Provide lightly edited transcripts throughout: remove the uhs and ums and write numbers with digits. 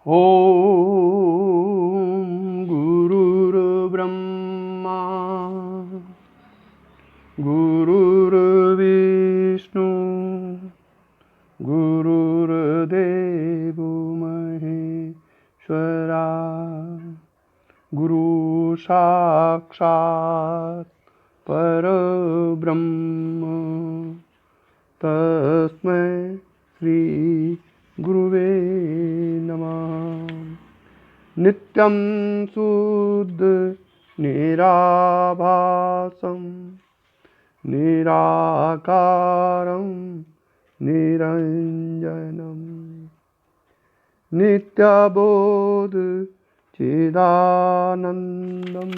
ॐ गुरुर्ब्रह्मा गुरुर्विष्णु गुरुर्देवो महेश्वरा गुरु साक्षात् परब्रह्म तस्मै श्री गुरुवे नमः। नित्यं शुद्ध निराभासं निराकारं निरञ्जनं नित्यबोध चिदानन्दं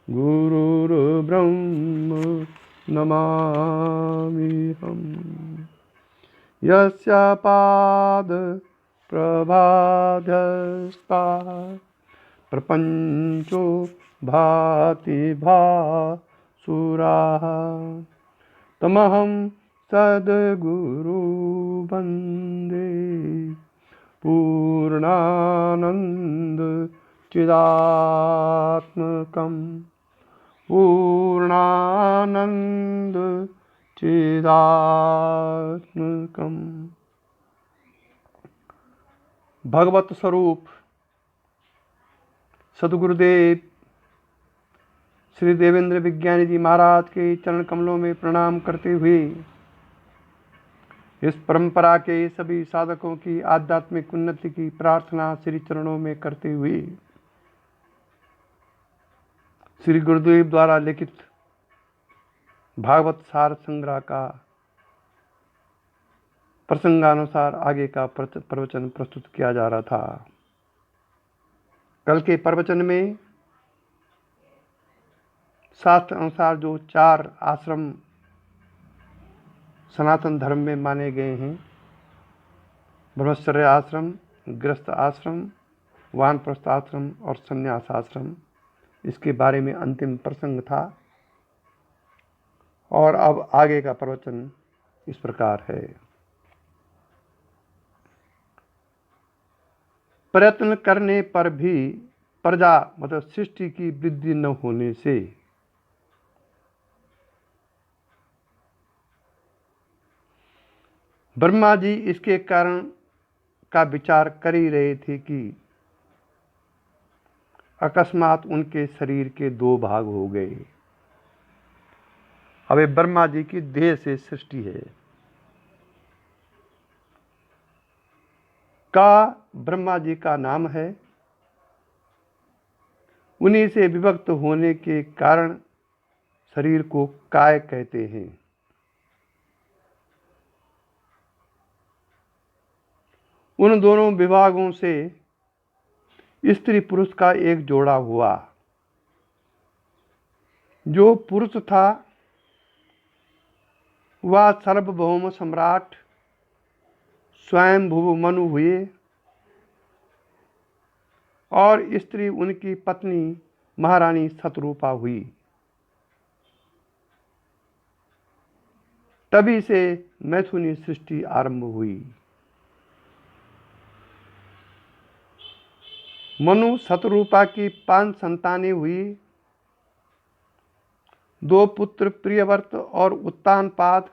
गुरुर्ब्रह्म नमाम्यहम्। यस्य पाद प्रभाधस्ता प्रपञ्चो भाति भासुराः तमहं सद्गुरु वन्दे पूर्णानन्द चिदात्मकं पूर्णानन्द चिदात्मकं। भगवत स्वरूप सद्गुरुदेव श्री देवेंद्र विज्ञानी जी महाराज के चरण कमलों में प्रणाम करते हुए इस परंपरा के सभी साधकों की आध्यात्मिक उन्नति की प्रार्थना श्री चरणों में करते हुए श्री गुरुदेव द्वारा लिखित भागवत सार संग्रह का प्रसंगानुसार आगे का प्रवचन प्रस्तुत किया जा रहा था। कल के प्रवचन में शास्त्र अनुसार जो 4 आश्रम सनातन धर्म में माने गए हैं, ब्रह्मचर्य आश्रम, गृहस्थ आश्रम, वानप्रस्थ आश्रम और संन्यास आश्रम, इसके बारे में अंतिम प्रसंग था। और अब आगे का प्रवचन इस प्रकार है। प्रयत्न करने पर भी प्रजा मतलब सृष्टि की वृद्धि न होने से ब्रह्मा जी इसके कारण का विचार कर ही रहे थे कि अकस्मात उनके शरीर के 2 भाग हो गए। अब ब्रह्मा जी की देह से सृष्टि है का ब्रह्मा जी का नाम है। उन्हीं से विभक्त होने के कारण शरीर को काय कहते हैं। उन दोनों विभागों से स्त्री पुरुष का एक जोड़ा हुआ। जो पुरुष था वह सार्वभौम सम्राट स्वयंभुव मनु हुए और स्त्री उनकी पत्नी महारानी शतरूपा हुई। तभी से मैथुनी सृष्टि आरंभ हुई। मनु शतरूपा की 5 संतानें हुई। 2 पुत्र प्रियव्रत और उत्तानपाद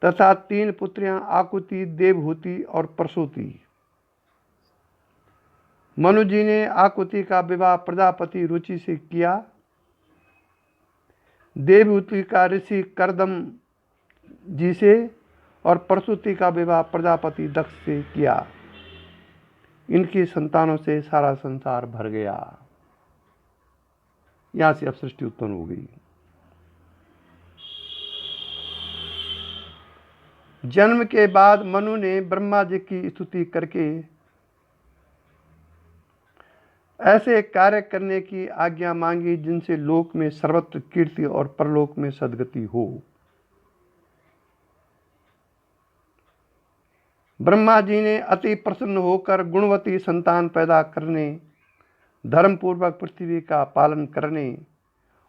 तथा 3 पुत्रियां आकुति, देवहूति और प्रसूति। मनु जी ने आकुति का विवाह प्रजापति रुचि से किया। देवहूति का ऋषि करदम जी से और प्रसूति का विवाह प्रजापति दक्ष से किया। इनकी संतानों से सारा संसार भर गया। यहां से अब सृष्टि उत्पन्न हो गई। जन्म के बाद मनु ने ब्रह्मा जी की स्तुति करके ऐसे कार्य करने की आज्ञा मांगी जिनसे लोक में सर्वत्र कीर्ति और परलोक में सद्गति हो। ब्रह्मा जी ने अति प्रसन्न होकर गुणवती संतान पैदा करने, धर्मपूर्वक पृथ्वी का पालन करने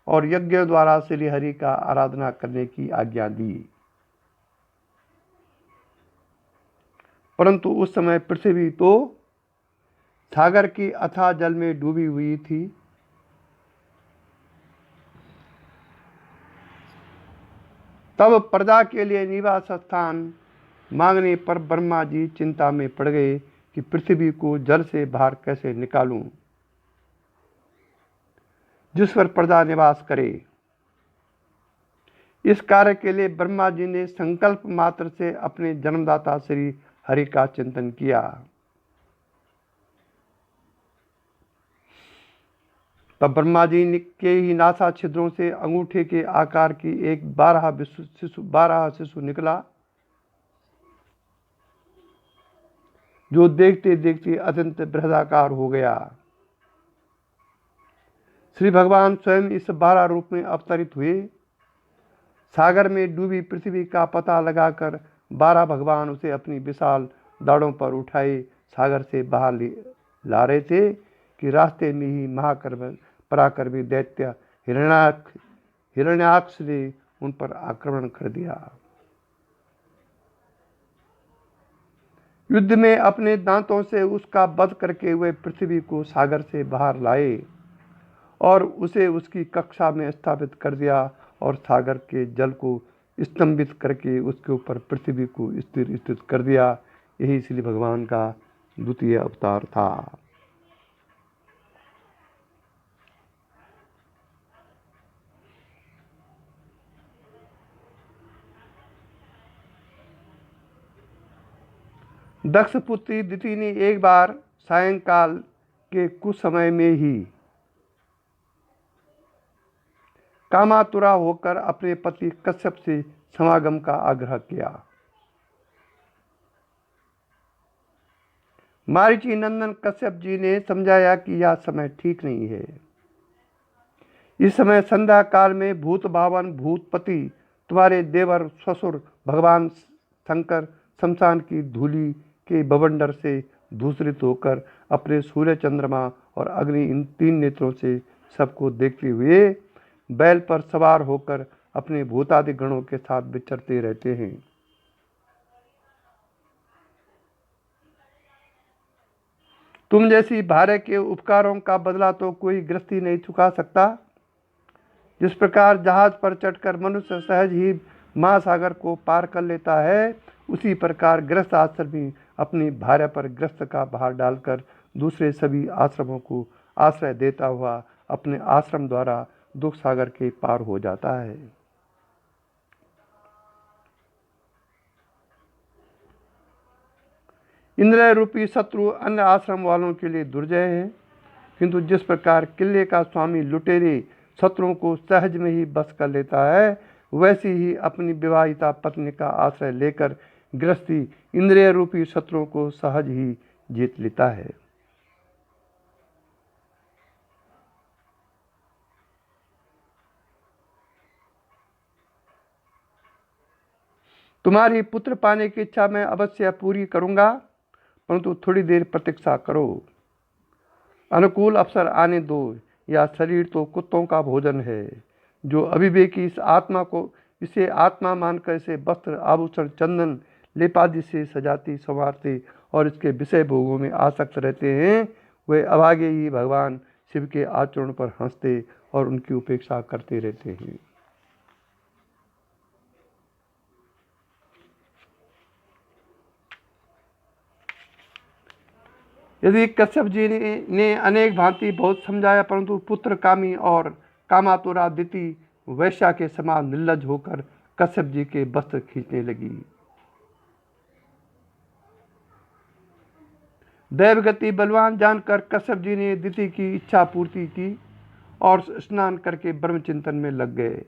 और यज्ञ द्वारा श्री हरि का आराधना करने की आज्ञा दी। परंतु उस समय पृथ्वी तो सागर की अथाह जल में डूबी हुई थी। तब प्रजा के लिए निवास स्थान मांगने पर ब्रह्मा जी चिंता में पड़ गए कि पृथ्वी को जल से बाहर कैसे निकालूं जिस पर प्रजा निवास करे। इस कार्य के लिए ब्रह्मा जी ने संकल्प मात्र से अपने जन्मदाता श्री हरि का चिंतन किया। तब ब्रह्मा जी के ही नासा छिद्रों से अंगूठे के आकार की एक 12 शिशु निकला, जो देखते देखते अत्यंत बृहदाकार हो गया। श्री भगवान स्वयं इस 12 रूप में अवतरित हुए। सागर में डूबी पृथ्वी का पता लगाकर 12 भगवान उसे अपनी विशाल दाढ़ों पर उठाए सागर से बाहर ला रहे थे कि रास्ते में ही पराक्रमी दैत्य हिरण्याक्ष ने उन पर आक्रमण कर दिया। युद्ध में अपने दांतों से उसका वध करके वे पृथ्वी को सागर से बाहर लाए और उसे उसकी कक्षा में स्थापित कर दिया और सागर के जल को स्तंभित करके उसके ऊपर पृथ्वी को स्थित कर दिया। यही श्री भगवान का द्वितीय अवतार था। दक्ष पुत्री दिति ने एक बार सायंकाल के कुछ समय में ही कामातुरा होकर अपने पति कश्यप से समागम का आग्रह किया। मारीची नंदन कश्यप जी ने समझाया कि यह समय ठीक नहीं है। इस समय संध्या काल में भूत भावन भूतपति तुम्हारे देवर ससुर भगवान शंकर शमशान की धूलि के बवंडर से दूषित होकर अपने सूर्य चंद्रमा और अग्नि इन 3 नेत्रों से सबको देखते हुए बैल पर सवार होकर अपने भूतादि गणों के साथ विचरते रहते हैं। तुम जैसी भार्य के उपकारों का बदला तो कोई गृहस्थी नहीं चुका सकता। जिस प्रकार जहाज पर चढ़कर मनुष्य सहज ही महासागर को पार कर लेता है, उसी प्रकार गृहस्थ आश्रमी अपनी भार्य पर गृहस्थ का भार डालकर दूसरे सभी आश्रमों को आश्रय देता हुआ अपने आश्रम द्वारा दुख सागर के पार हो जाता है। इंद्रिय रूपी शत्रु अन्य आश्रम वालों के लिए दुर्जय है, किंतु जिस प्रकार किले का स्वामी लुटेरे शत्रुओं को सहज में ही बस कर लेता है, वैसी ही अपनी विवाहिता पत्नी का आश्रय लेकर गृहस्थी इंद्रिय रूपी शत्रुओं को सहज ही जीत लेता है। तुम्हारी पुत्र पाने की इच्छा मैं अवश्य पूरी करूंगा, परंतु थोड़ी देर प्रतीक्षा करो। अनुकूल अवसर आने दो। यह शरीर तो कुत्तों का भोजन है। जो अविवेकी इसे आत्मा मानकर इसे वस्त्र आभूषण चंदन लेपादि से सजाती संवारते और इसके विषय भोगों में आसक्त रहते हैं, वे अभागे ही भगवान शिव के आचरण पर हंसते और उनकी उपेक्षा करते रहते हैं। यदि कश्यप जी ने अनेक भांति बहुत समझाया, परंतु पुत्र कामी और कामातुरा दिति वैश्या के समान निर्लज होकर कश्यप जी के वस्त्र खींचने लगी। दैवगति बलवान जानकर कश्यप जी ने दिति की इच्छा पूर्ति की और स्नान करके ब्रह्म चिंतन में लग गए।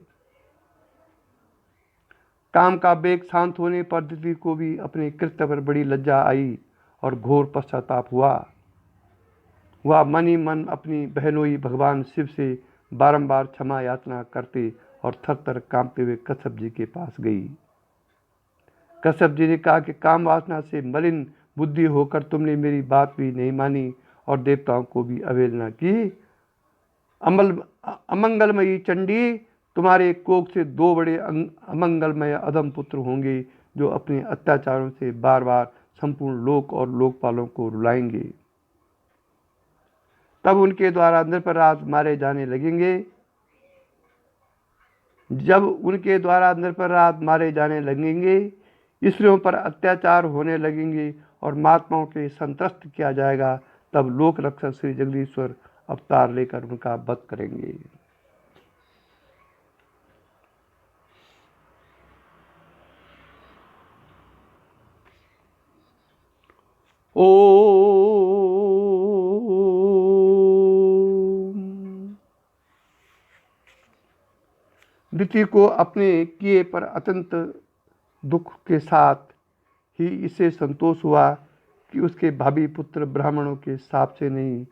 काम का वेग शांत होने पर दिति को भी अपने कृत्य पर बड़ी लज्जा आई और घोर पश्चाताप हुआ। वह मन ही मन अपनी बहनोई भगवान शिव से बारंबार क्षमा याचना करते और थर थर कांपते हुए कश्यप जी के पास गई। कश्यप जी ने कहा कि काम वासना से मलिन बुद्धि होकर तुमने मेरी बात भी नहीं मानी और देवताओं को भी अवहेलना की। अमंगलमयी चंडी, तुम्हारे कोख से 2 बड़े अमंगलमय अधम पुत्र होंगे, जो अपने अत्याचारों से बार बार संपूर्ण लोक और लोकपालों को रुलाएंगे। तब उनके द्वारा निरपराध मारे जाने लगेंगे। जब उनके द्वारा निरपराध मारे जाने लगेंगे, स्त्रियों पर अत्याचार होने लगेंगे और महात्माओं के संतस्त किया जाएगा, तब लोक रक्षक श्री जगदीश्वर अवतार लेकर उनका वध करेंगे। दिति को अपने किए पर अत्यंत दुख के साथ ही इसे संतोष हुआ कि उसके भाभी पुत्र ब्राह्मणों के शाप से नहीं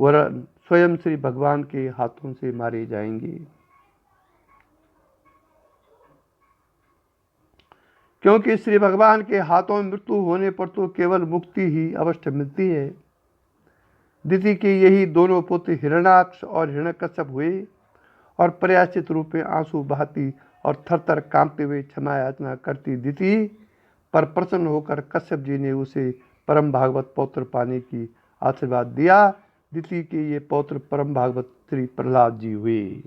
वरन स्वयं श्री भगवान के हाथों से मारे जाएंगे, क्योंकि श्री भगवान के हाथों में मृत्यु होने पर तो केवल मुक्ति ही अवश्य मिलती है। दिति के यही दोनों पुत्र हिरण्याक्ष और हिरण्यकश्यप हुए और प्रयाचित रूप में आंसू बहाती और थर थर कांपते हुए क्षमा याचना करती दिति पर प्रसन्न होकर कश्यप जी ने उसे परम भागवत पौत्र पाने की आशीर्वाद दिया। दिति के ये पौत्र परम भागवत श्री प्रहलाद जी हुए।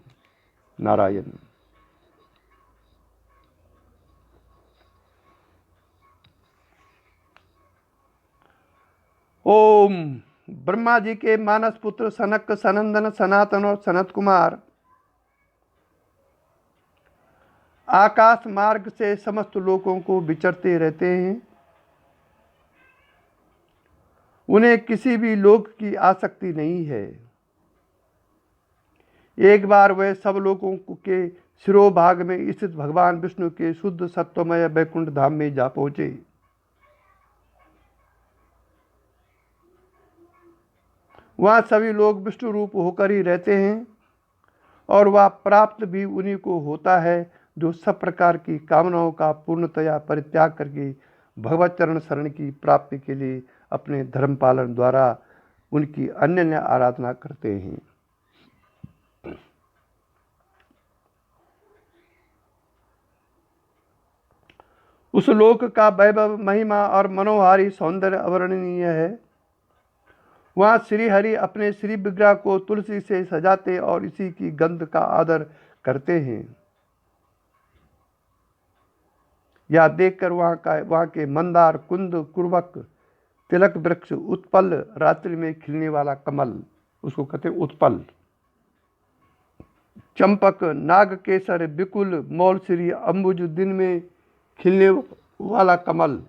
नारायण। ओम। ब्रह्मा जी के मानस पुत्र सनक, सनंदन, सनातन और सनत कुमार आकाश मार्ग से समस्त लोगों को विचरते रहते हैं। उन्हें किसी भी लोक की आसक्ति नहीं है। एक बार वह सब लोगों के शिरोभाग में स्थित भगवान विष्णु के शुद्ध सत्वमय वैकुंठ धाम में जा पहुंचे। वहां सभी लोग विष्णु रूप होकर ही रहते हैं और वह प्राप्त भी उन्हीं को होता है जो सब प्रकार की कामनाओं का पूर्णतया परित्याग करके भगवत चरण शरण की प्राप्ति के लिए अपने धर्म पालन द्वारा उनकी अनन्य आराधना करते हैं। उस लोक का वैभव, महिमा और मनोहारी सौंदर्य अवर्णनीय है। वहाँ श्री हरि अपने श्री विग्रह को तुलसी से सजाते और इसी की गंध का आदर करते हैं। यह देखकर वहाँ के मंदार, कुंद, कुर्वक, तिलक वृक्ष, उत्पल, रात्रि में खिलने वाला कमल, उसको कहते हैं उत्पल, चंपक, नागकेसर, बिकुल, मौलश्री, अंबुज, दिन में खिलने वाला कमल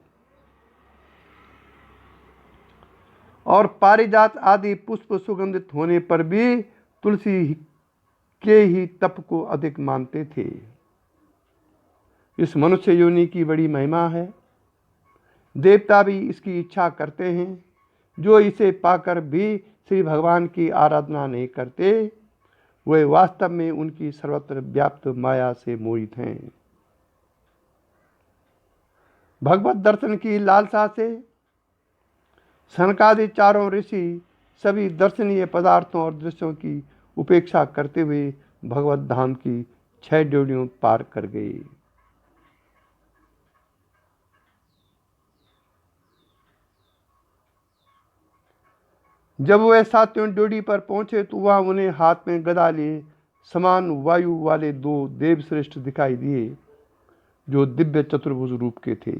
और पारिजात आदि पुष्प सुगंधित होने पर भी तुलसी के ही तप को अधिक मानते थे। इस मनुष्य योनि की बड़ी महिमा है। देवता भी इसकी इच्छा करते हैं। जो इसे पाकर भी श्री भगवान की आराधना नहीं करते, वे वास्तव में उनकी सर्वत्र व्याप्त माया से मोहित हैं। भगवत दर्शन की लालसा से सनकादि चारों ऋषि सभी दर्शनीय पदार्थों और दृश्यों की उपेक्षा करते हुए भगवत धाम की 6 ड्योढ़ियों पार कर गए। जब वह 7वें ड्योढ़ी पर पहुंचे तो वहां उन्हें हाथ में गदा लिए समान वायु वाले 2 देवश्रेष्ठ दिखाई दिए, जो दिव्य चतुर्भुज रूप के थे।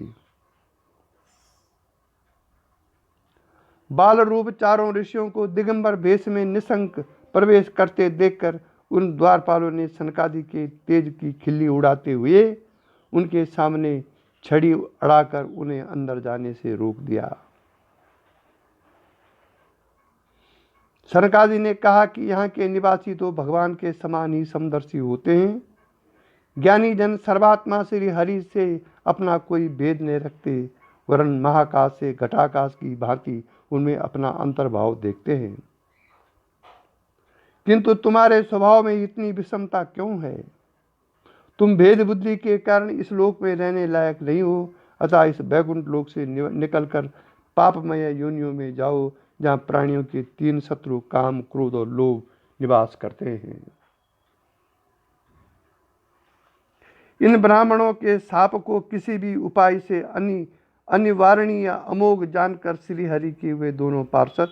बाल रूप चारों ऋषियों को दिगंबर भेष में निशंक प्रवेश करते देखकर उन द्वारपालों ने सनकादि के तेज की खिल्ली उड़ाते हुए उनके सामने छड़ी अड़ाकर उन्हें अंदर जाने से रोक दिया। सनकादि ने कहा कि यहाँ के निवासी तो भगवान के समान ही समदर्शी होते हैं। ज्ञानी जन सर्वात्मा श्री हरि से अपना कोई भेद नहीं रखते, वरन महाकाश से घटाकाश की भांति उनमें अपना अंतर्भाव देखते हैं। किंतु तुम्हारे स्वभाव में इतनी विषमता क्यों है? तुम भेद बुद्धि के कारण इस लोक में रहने लायक नहीं हो, अतः इस वैकुंठ लोक से निकलकर पापमय योनियों में जाओ, जहाँ प्राणियों के 3 शत्रु काम, क्रोध और लोभ निवास करते हैं। इन ब्राह्मणों के शाप को किसी भी उपाय से अनिवारणीय अमोघ जानकर श्री हरि के वे दोनों पार्षद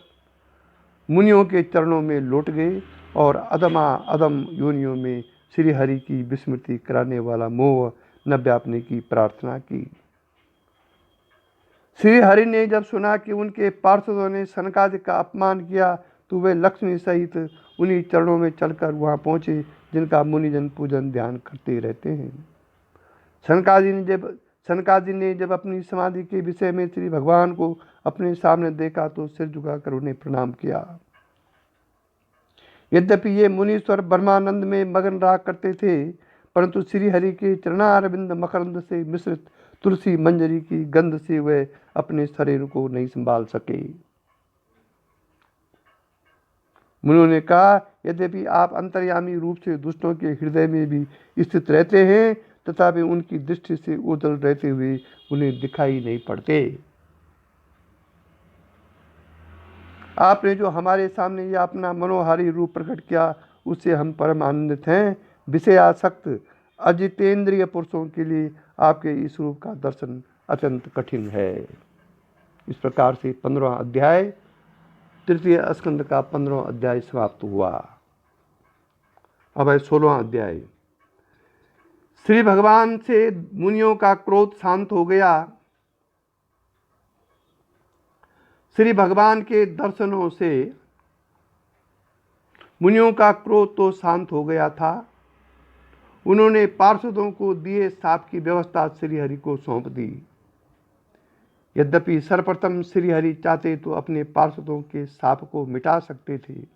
मुनियों के चरणों में लौट गए और अदमा अदम योनियों में श्री हरि की विस्मृति कराने वाला मोह न व्यापने की प्रार्थना की। श्री हरि ने जब सुना कि उनके पार्षदों ने सनकादि का अपमान किया तो वे लक्ष्मी सहित उन्हीं चरणों में चलकर वहां पहुंचे जिनका मुनिजन पूजन ध्यान करते रहते हैं। सनकादि ने जब अपनी समाधि के विषय में श्री भगवान को अपने सामने देखा तो सिर झुकाकर उन्हें प्रणाम किया। यद्यपि ये मुनीश्वर ब्रह्मानंद में मगन रहा करते थे, परंतु श्री हरि के चरणारविंद मकरंद से मिश्रित तुलसी मंजरी की गंध से वे अपने शरीर को नहीं संभाल सके। मुनियों ने कहा, यद्यपि आप अंतर्यामी रूप से दुष्टों के हृदय में भी स्थित रहते हैं, तथापि उनकी दृष्टि से ओझल रहते हुए उन्हें दिखाई नहीं पड़ते। आपने जो हमारे सामने यह अपना मनोहारी रूप प्रकट किया उससे हम परम आनंदित हैं। विषयासक्त अजितेंद्रिय पुरुषों के लिए आपके इस रूप का दर्शन अत्यंत कठिन है। इस प्रकार से 15वां अध्याय तृतीय स्कंद का 15वां अध्याय समाप्त हुआ। अब है 16वां अध्याय। श्री भगवान से मुनियों का क्रोध शांत हो गया। श्री भगवान के दर्शनों से मुनियों का क्रोध तो शांत हो गया था। उन्होंने पार्षदों को दिए शाप की व्यवस्था श्री हरि को सौंप दी। यद्यपि सर्वप्रथम श्री हरि चाहते तो अपने पार्षदों के शाप को मिटा सकते थे,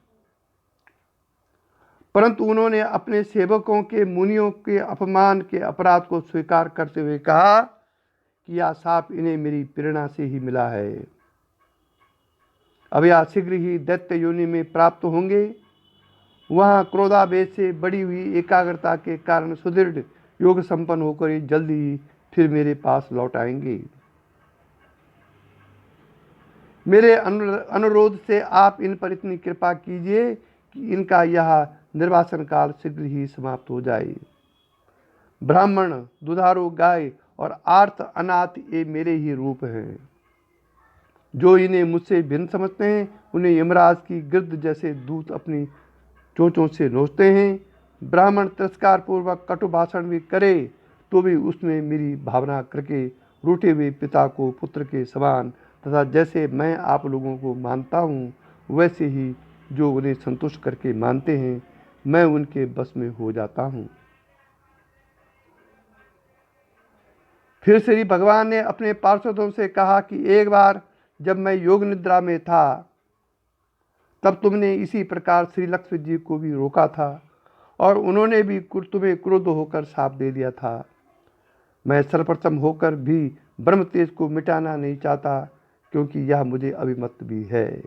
परंतु उन्होंने अपने सेवकों के मुनियों के अपमान के अपराध को स्वीकार करते हुए कहा कि यह शाप इन्हें मेरी प्रेरणा से ही मिला है। अब यह शीघ्र ही दैत्य योनि में प्राप्त होंगे। वहाँ क्रोधावेश से बड़ी हुई एकाग्रता के कारण सुदृढ़ योग संपन्न होकर जल्दी ही फिर मेरे पास लौट आएंगे। मेरे अनुरोध से आप इन पर इतनी कृपा कीजिए कि इनका यह निर्वासन काल शीघ्र ही समाप्त हो जाए। ब्राह्मण, दुधारू गाय और आर्त अनाथ ये मेरे ही रूप हैं। जो इन्हें मुझसे भिन्न समझते हैं उन्हें यमराज की गिर्द जैसे दूत अपनी चोंचों से नोचते हैं। ब्राह्मण तिरस्कार पूर्वक कटु भाषण भी करे तो भी उसमें मेरी भावना करके रूठे हुए पिता को पुत्र के समान तथा जैसे मैं आप लोगों को मानता हूँ वैसे ही जो उन्हें संतुष्ट करके मानते हैं मैं उनके बस में हो जाता हूँ। फिर श्री भगवान ने अपने पार्षदों से कहा कि एक बार जब मैं योग निद्रा में था तब तुमने इसी प्रकार श्री लक्ष्मण जी को भी रोका था और उन्होंने भी तुम्हें क्रोध होकर शाप दे दिया था। मैं सर्वप्रथम होकर भी ब्रह्म तेज को मिटाना नहीं चाहता क्योंकि यह मुझे अभिमत भी है।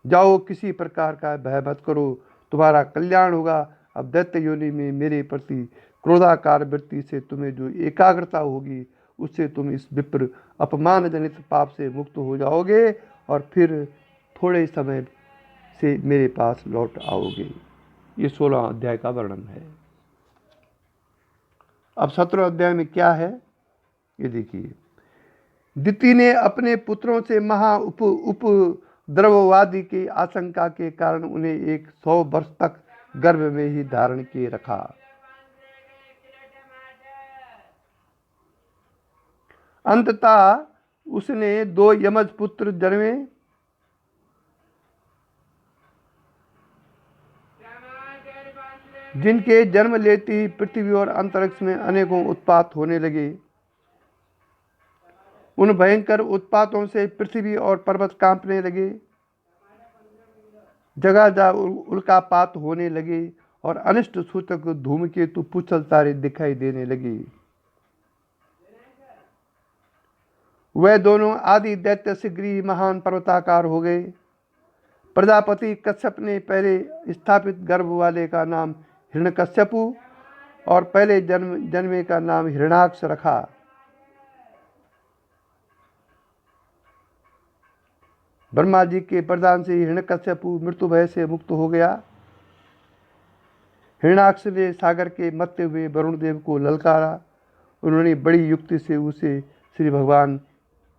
जाओ, किसी प्रकार का भय मत करो, तुम्हारा कल्याण होगा। अब दैत्य योनि में मेरे प्रति क्रोधाकार वृत्ति से तुम्हें जो एकाग्रता होगी उससे तुम इस विप्र अपमान जनित पाप से मुक्त हो जाओगे और फिर थोड़े समय से मेरे पास लौट आओगे। ये 16वां अध्याय का वर्णन है। अब 17वें अध्याय में क्या है ये देखिए। दिति ने अपने पुत्रों से महा उपद्रववादी की आशंका के कारण उन्हें 100 वर्ष तक गर्भ में ही धारण किए रखा। अंततः उसने 2 यमज पुत्र जन्मे। जिनके जन्म लेते ही पृथ्वी और अंतरिक्ष में अनेकों उत्पात होने लगे। उन भयंकर उत्पातों से पृथ्वी और पर्वत कांपने लगे, जगह जगह उल्कापात होने लगे और अनिष्ट सूचक धूमकेतु पुच्छल तारे दिखाई देने लगे। वह दोनों आदि दैत्य शीघ्र ही महान पर्वताकार हो गए। प्रजापति कश्यप ने पहले स्थापित गर्भ वाले का नाम हिरण्यकश्यपु और पहले जन्मे का नाम हिरण्याक्ष रखा। ब्रह्मा जी के प्रदान से हिरण्यकश्यपु मृत्यु भय से मुक्त हो गया। हिरण्याक्ष ने सागर के मरते हुए वरुण देव को ललकारा। उन्होंने बड़ी युक्ति से उसे श्री भगवान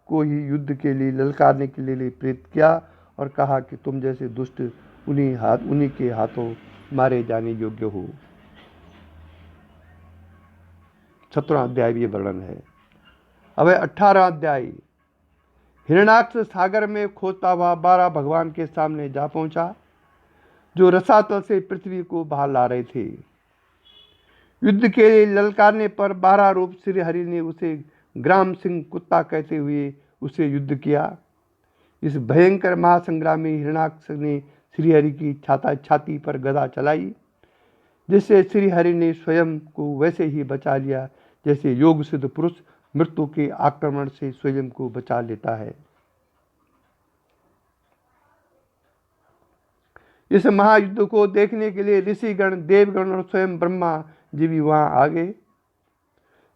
को ही युद्ध के लिए ललकारने के लिए प्रेरित किया और कहा कि तुम जैसे दुष्ट उन्हीं के हाथों मारे जाने योग्य हो। 17वां अध्याय ये वर्णन है। अब 18वां अध्याय। हिरण्याक्ष सागर में खोदता हुआ 12 भगवान के सामने जा पहुंचा, जो रसातल से पृथ्वी को बाहर ला रहे थे। युद्ध के लिए ललकारने पर 12 रूप श्री हरि ने उसे ग्राम सिंह कुत्ता कहते हुए उसे युद्ध किया। इस भयंकर महासंग्राम में हिरण्याक्ष ने श्री हरि की छाती पर गदा चलाई, जिससे श्री हरि ने स्वयं को वैसे ही बचा लिया जैसे योग सिद्ध पुरुष मृत्यु के आक्रमण से स्वयं को बचा लेता है। इस महायुद्ध को देखने के लिए ऋषिगण, देवगण और स्वयं ब्रह्मा जी भी वहां आ गए।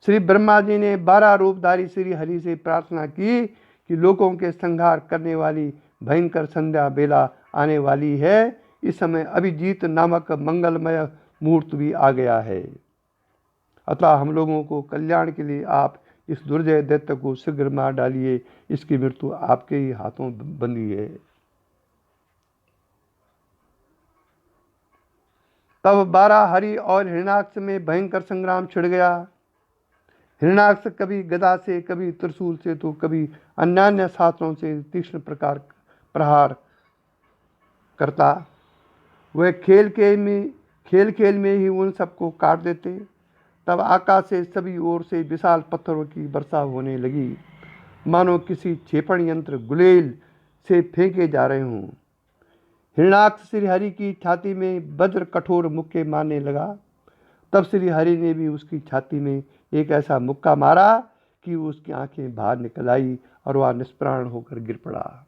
श्री ब्रह्मा जी ने 12 रूपधारी श्री हरि से प्रार्थना की कि लोगों के संहार करने वाली भयंकर संध्या बेला आने वाली है। इस समय अभिजीत नामक मंगलमय मुहूर्त भी आ गया है, अतः हम लोगों को कल्याण के लिए आप इस दुर्जय दैत्य को शीघ्र मार डालिए। इसकी मृत्यु आपके ही हाथों बंधी है। तब 12 हरि और हिरण्याक्ष में भयंकर संग्राम छिड़ गया। हिरण्याक्ष कभी गदा से, कभी त्रिशूल से, तो कभी अन्यान्य शास्त्रों से तीक्ष्ण प्रकार प्रहार करता। वह खेल खेल में ही उन सबको काट देते। तब आकाश से सभी ओर से विशाल पत्थरों की वर्षा होने लगी, मानो किसी क्षेपण यंत्र गुलेल से फेंके जा रहे हों। हिरण्याक्ष श्री हरि की छाती में वज्र कठोर मुक्के मारने लगा। तब श्री हरि ने भी उसकी छाती में एक ऐसा मुक्का मारा कि उसकी आंखें बाहर निकल आई और वह निष्प्राण होकर गिर पड़ा।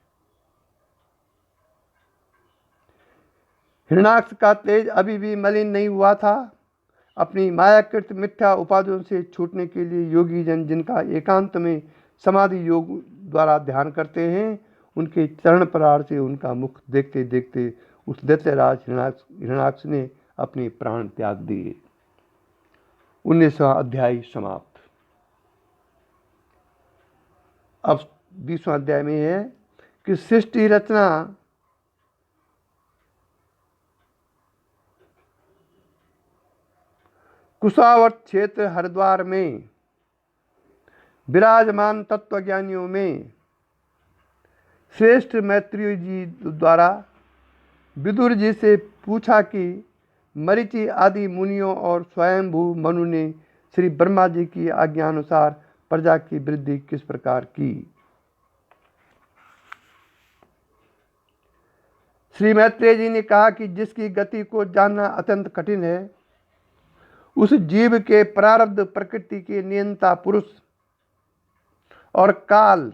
हिरण्याक्ष का तेज अभी भी मलिन नहीं हुआ था। अपनी मायाकृत मिथ्या उपाधियों से छूटने के लिए योगी जन, जिनका एकांत में समाधि योग द्वारा ध्यान करते हैं, उनके चरण प्रहार से उनका मुख देखते देखते उस दैत्यराज हिरण्याक्ष ने अपने प्राण त्याग दिए। 19वां अध्याय समाप्त। अब 20वां अध्याय में है कि सृष्टि रचना कुशावर्त क्षेत्र हरिद्वार में विराजमान तत्वज्ञानियों में श्रेष्ठ मैत्रेय जी द्वारा विदुर जी से पूछा कि मरीचि आदि मुनियों और स्वयंभू मनु ने श्री ब्रह्मा जी की आज्ञानुसार प्रजा की वृद्धि किस प्रकार की। श्री मैत्रेय जी ने कहा कि जिसकी गति को जानना अत्यंत कठिन है, उस जीव के प्रारब्ध, प्रकृति के नियंता पुरुष और काल,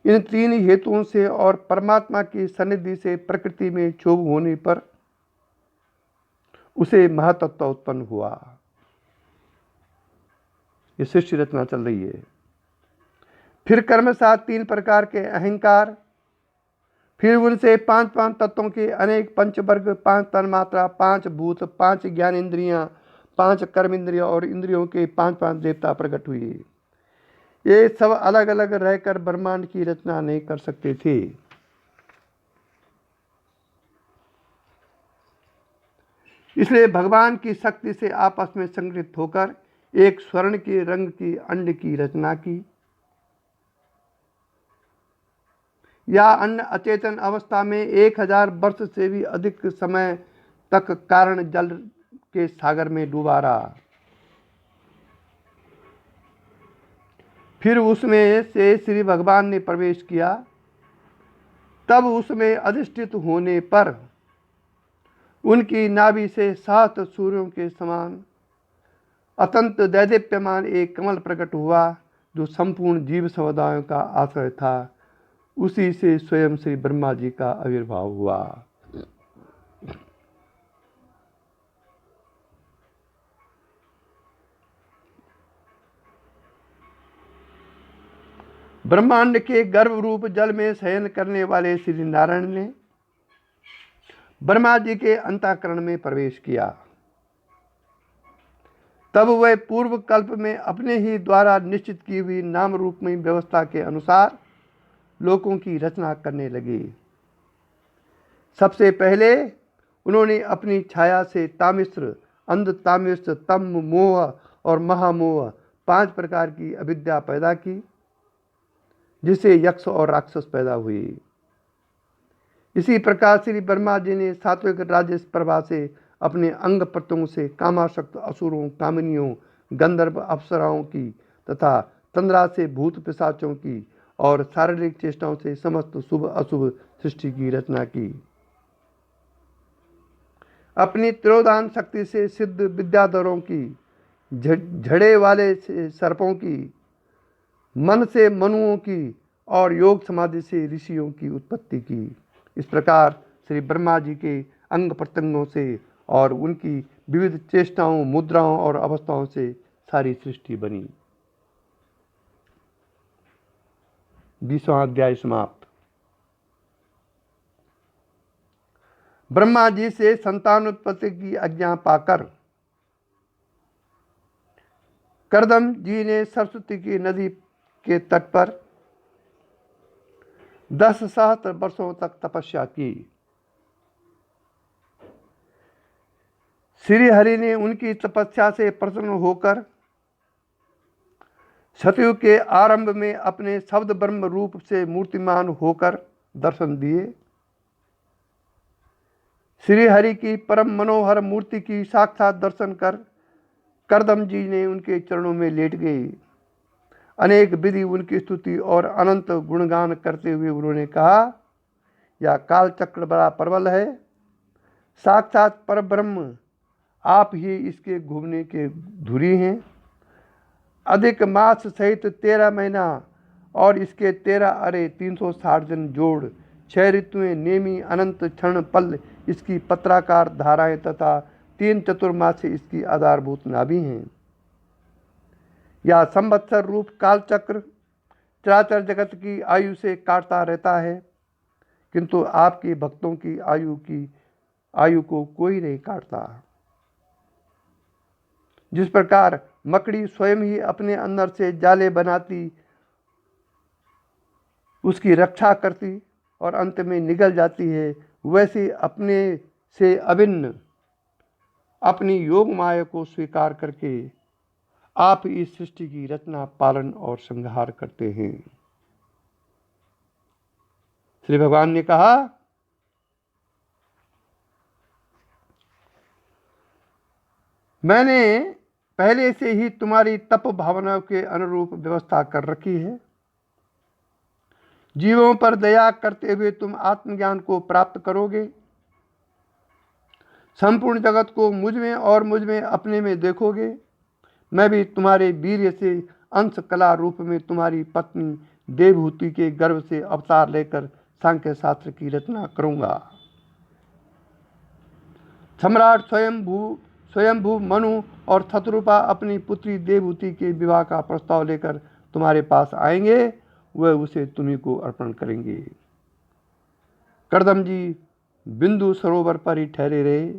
इन 3 हेतुओं से और परमात्मा की सन्निधि से प्रकृति में क्षोभ होने पर उसे महातत्व उत्पन्न हुआ। ये सृष्टि रचना चल रही है। फिर कर्म साथ 3 प्रकार के अहंकार, फिर उनसे 5 तत्वों के अनेक पंचवर्ग, 5 तन्मात्रा, 5 भूत, 5 ज्ञान इंद्रियां, 5 कर्म इंद्रियों और इंद्रियों के 5 देवता प्रकट हुए। ये सब अलग अलग रहकर ब्रह्मांड की रचना नहीं कर सकते थे। इसलिए भगवान की शक्ति से आपस में संगठित होकर एक स्वर्ण के रंग की अंड की रचना की। या अन्य अचेतन अवस्था में 1000 वर्ष से भी अधिक समय तक कारण जल के सागर में डूबा रहा। फिर उसमें से श्री भगवान ने प्रवेश किया। तब उसमें अधिष्ठित होने पर उनकी नाभि से 7 सूर्यों के समान अत्यंत दैदीप्यमान एक कमल प्रकट हुआ, जो संपूर्ण जीव समुदायों का आश्रय था। उसी से स्वयं श्री ब्रह्मा जी का आविर्भाव हुआ। ब्रह्मांड के गर्भ रूप जल में शयन करने वाले श्री नारायण ने ब्रह्मा जी के अंतःकरण में प्रवेश किया। तब वह पूर्व कल्प में अपने ही द्वारा निश्चित की हुई नाम रूप में व्यवस्था के अनुसार लोकों की रचना करने लगे। सबसे पहले उन्होंने अपनी छाया से तामिश्र, अंध तामिश्र, तम, मोह और महामोह 5 प्रकार की अविद्या पैदा की, जिससे यक्ष और राक्षस पैदा हुए। इसी प्रकार श्री ब्रह्मा जी ने सात्विक राजस प्रभा से अपने अंग प्रत्यंगों से कामासक्त असुरों, कामिनियों, गंधर्व अप्सराओं की तथा तंद्रा से भूत पिशाचों की और शारीरिक चेष्टाओं से समस्त शुभ अशुभ सृष्टि की रचना की। अपनी तिरोधान शक्ति से सिद्ध विद्याधरों की, झड़े वाले से सर्पों की, मन से मनुओं की और योग समाधि से ऋषियों की उत्पत्ति की। इस प्रकार श्री ब्रह्मा जी के अंग प्रत्यंगों से और उनकी विविध चेष्टाओं, मुद्राओं और अवस्थाओं से सारी सृष्टि बनी। 20वां अध्याय समाप्त। ब्रह्मा जी से संतान उत्पत्ति की आज्ञा पाकर कर्दम जी ने सरस्वती की नदी के तट पर 10 सहस्त्र वर्षों तक तपस्या की। श्री हरि ने उनकी तपस्या से प्रसन्न होकर सतयुग के आरंभ में अपने शब्द ब्रह्म रूप से मूर्तिमान होकर दर्शन दिए। श्री हरि की परम मनोहर मूर्ति की साक्षात दर्शन कर कर्दम जी ने उनके चरणों में लेट गए। अनेक विधि उनकी स्तुति और अनंत गुणगान करते हुए उन्होंने कहा, यह काल चक्र बड़ा प्रबल है, साक्षात परब्रह्म आप ही इसके घूमने के धुरी हैं। अधिक मास सहित 13 महीना और इसके 13 अरे 360 दिन जोड़ 6 ऋतुएं, नेमी, अनंत क्षण पल इसकी पत्राकार धाराएं तथा 3 चतुर्मास से इसकी आधारभूत नाभि हैं। यह संवत्सर रूप कालचक्र चराचर जगत की आयु से काटता रहता है, किंतु आपके भक्तों की आयु को कोई नहीं काटता। जिस प्रकार मकड़ी स्वयं ही अपने अंदर से जाले बनाती, उसकी रक्षा करती और अंत में निगल जाती है, वैसे अपने से अभिन्न अपनी योग माया को स्वीकार करके आप इस सृष्टि की रचना, पालन और संहार करते हैं। श्री भगवान ने कहा, मैंने पहले से ही तुम्हारी तप भावनाओं के अनुरूप व्यवस्था कर रखी है। जीवों पर दया करते हुए तुम आत्मज्ञान को प्राप्त करोगे। संपूर्ण जगत को मुझ में और मुझ में अपने में देखोगे। मैं भी तुम्हारे वीर्य से अंश कला रूप में तुम्हारी पत्नी देवहूति के गर्भ से अवतार लेकर सांख्य शास्त्र की रचना करूंगा। सम्राट स्वयंभू मनु और शत्रुपा अपनी पुत्री देवहूति के विवाह का प्रस्ताव लेकर तुम्हारे पास आएंगे, वह उसे तुम्ही को अर्पण करेंगे। कर्दम जी बिंदु सरोवर पर ही ठहरे रहे।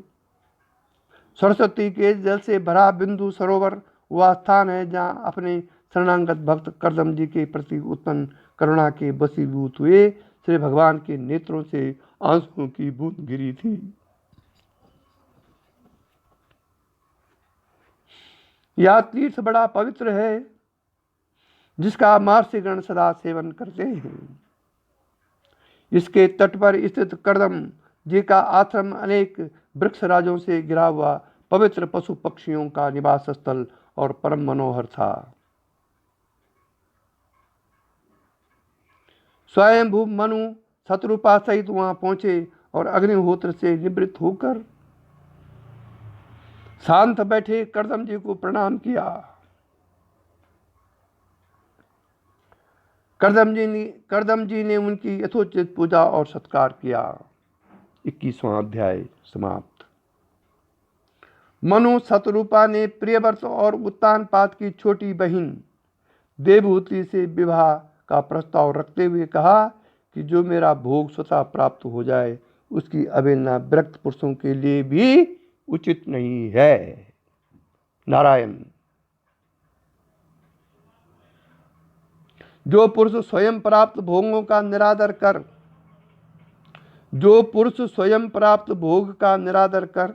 सरस्वती के जल से भरा बिंदु सरोवर वह स्थान है जहाँ अपने शरणागत भक्त कर्दम जी के प्रति उत्पन्न करुणा के वशीभूत हुए श्री भगवान के नेत्रों से आंसुओं की बूंद गिरी थी। यह तीर्थ बड़ा पवित्र है, जिसका महर्षिगण सदा सेवन करते हैं। इसके तट पर स्थित कर्दम जी का आश्रम अनेक वृक्ष राजों से घिरा हुआ पवित्र पशु पक्षियों का निवास स्थल और परम मनोहर था। स्वयंभू मनु शत्रुपा सहित वहां पहुंचे और अग्निहोत्र से निवृत्त होकर शांत बैठे कर्दम जी को प्रणाम किया। कर्दम जी ने उनकी यथोचित पूजा और सत्कार किया। 21वां अध्याय समाप्त। मनु शतरूपा ने प्रियव्रत और उत्तानपाद की छोटी बहन देवहूति से विवाह का प्रस्ताव रखते हुए कहा कि जो मेरा भोग स्वतः प्राप्त हो जाए, उसकी अवहेलना विरक्त पुरुषों के लिए भी उचित नहीं है। नारायण। जो पुरुष स्वयं प्राप्त भोगों का निरादर कर, जो पुरुष स्वयं प्राप्त भोग का निरादर कर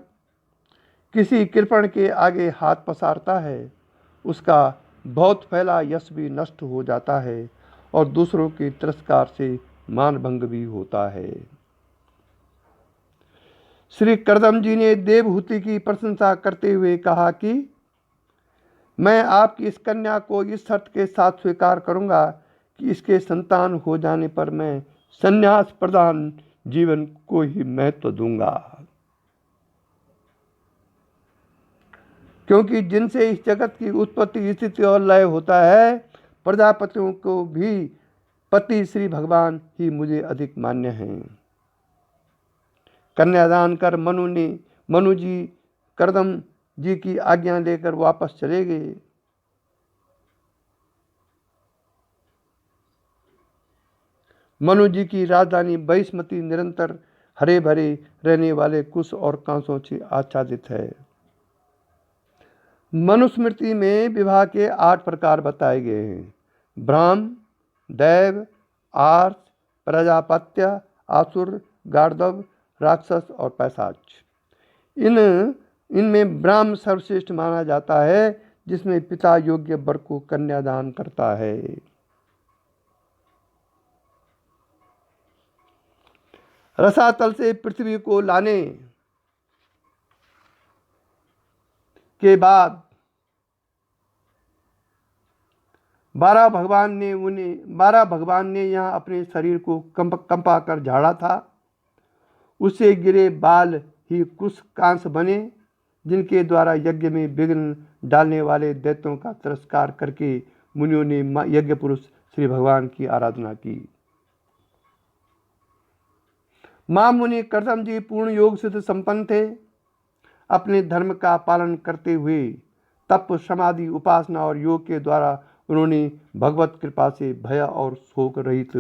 किसी कृपण के आगे हाथ पसारता है, उसका बहुत फैला यश भी नष्ट हो जाता है और दूसरों के तिरस्कार से मानभंग भी होता है। श्री करदम जी ने देवहूति की प्रशंसा करते हुए कहा कि मैं आपकी इस कन्या को इस शर्त के साथ स्वीकार करूंगा कि इसके संतान हो जाने पर मैं संन्यास प्रधान जीवन को ही महत्व दूंगा, क्योंकि जिनसे इस जगत की उत्पत्ति स्थिति और लय होता है, प्रजापतियों को भी पति श्री भगवान ही मुझे अधिक मान्य हैं। कन्यादान कर मनु जी करदम जी की आज्ञा लेकर वापस चले गए। मनु जी की राजधानी बहिष्मती निरंतर हरे भरे रहने वाले कुश और कांसों से आच्छादित है। मनुस्मृति में विवाह के 8 प्रकार बताए गए हैं: ब्राह्म, दैव, आर्ष, प्रजापत्य, आसुर, गार्धव, राक्षस और पैशाच। इनमें ब्राह्म सर्वश्रेष्ठ माना जाता है, जिसमें पिता योग्य वर को कन्यादान करता है। रसातल से पृथ्वी को लाने के बाद 12 भगवान ने यहाँ अपने शरीर को कंपा कर झाड़ा था। उससे गिरे बाल ही कुश कांस बने, जिनके द्वारा यज्ञ में विघ्न डालने वाले दैत्यों का तिरस्कार करके मुनियों ने यज्ञ पुरुष श्री भगवान की आराधना की। महामुनि करदम जी पूर्ण योग सिद्ध संपन्न थे। अपने धर्म का पालन करते हुए तप, समाधि, उपासना और योग के द्वारा उन्होंने भगवत कृपा से भय और शोक रहित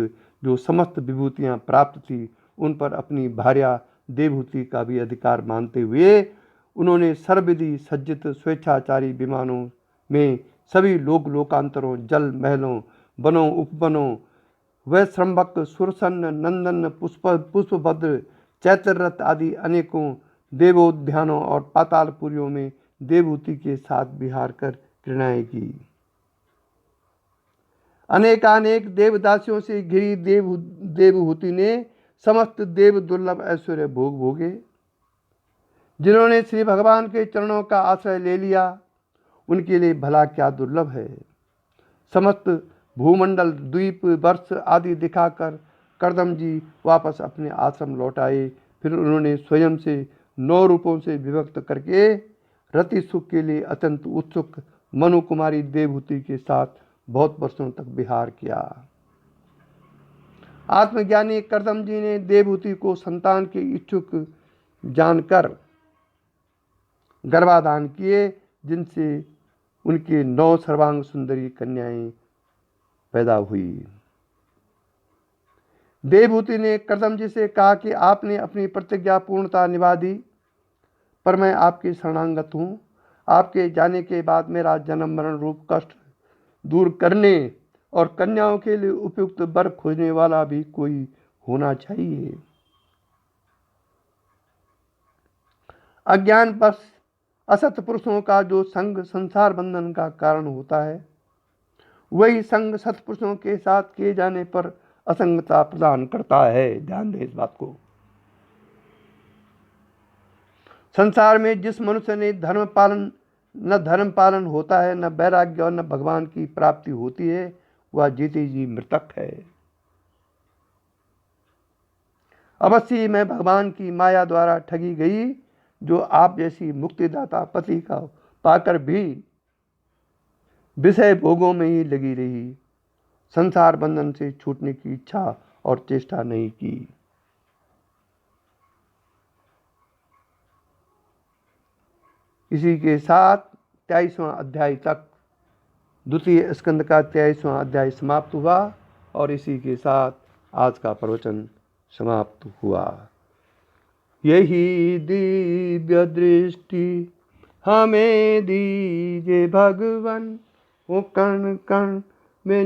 जो समस्त विभूतियां प्राप्त थी, उन पर अपनी भार्या देवहूति का भी अधिकार मानते हुए उन्होंने सर्वविधि सज्जित स्वेच्छाचारी विमानों में सभी लोकांतरों, जल महलों, वनों, उपवनों, वैश्रम्भक, सुरसन, नंदन, पुष्पभद्र, चैत्ररथ आदि अनेकों देवोद्यानों और पातालपुरियों में देवहूति के साथ विहार कर क्रीड़ाएं की। अनेकानेक देवदासियों से घिरी देवहूति ने समस्त देव दुर्लभ ऐश्वर्य भोग भोगे। जिन्होंने श्री भगवान के चरणों का आश्रय ले लिया, उनके लिए भला क्या दुर्लभ है। समस्त भूमंडल, द्वीप, वर्ष आदि दिखाकर करदम जी वापस अपने आश्रम लौट आए। फिर उन्होंने स्वयं से 9 रूपों से विभक्त करके रति सुख के लिए अत्यंत उत्सुक मनु कुमारी देवहूति के साथ बहुत वर्षों तक विहार किया। आत्मज्ञानी करदम जी ने देवहूति को संतान के इच्छुक जानकर गर्भाधान किए, जिनसे उनके 9 सर्वांग सुंदरी कन्याएं पैदा हुई। देवहूति ने करदम जी से कहा कि आपने अपनी प्रतिज्ञा पूर्णता निभा दी, पर मैं आपकी शरणागत हूँ। आपके जाने के बाद मेरा जन्म मरण रूप कष्ट दूर करने और कन्याओं के लिए उपयुक्त वर खोजने वाला भी कोई होना चाहिए। अज्ञानवश असत पुरुषों का जो संग संसार बंधन का कारण होता है, वही संग सत्पुरुषों के साथ किए जाने पर असंगता प्रदान करता है। ध्यान दें इस बात को। संसार में जिस मनुष्य ने न धर्म पालन होता है, न वैराग्य और न भगवान की प्राप्ति होती है, वह जीते जी मृतक है। अवश्य मैं भगवान की माया द्वारा ठगी गई, जो आप जैसी मुक्तिदाता पति का पाकर भी विषय भोगों में ही लगी रही, संसार बंधन से छूटने की इच्छा और चेष्टा नहीं की। इसी के साथ 23वां अध्याय तक, द्वितीय स्कंद का 23वां अध्याय समाप्त हुआ और इसी के साथ आज का प्रवचन समाप्त हुआ। यही दिव्य दृष्टि हमें दीजिए भगवान, वो कण कण में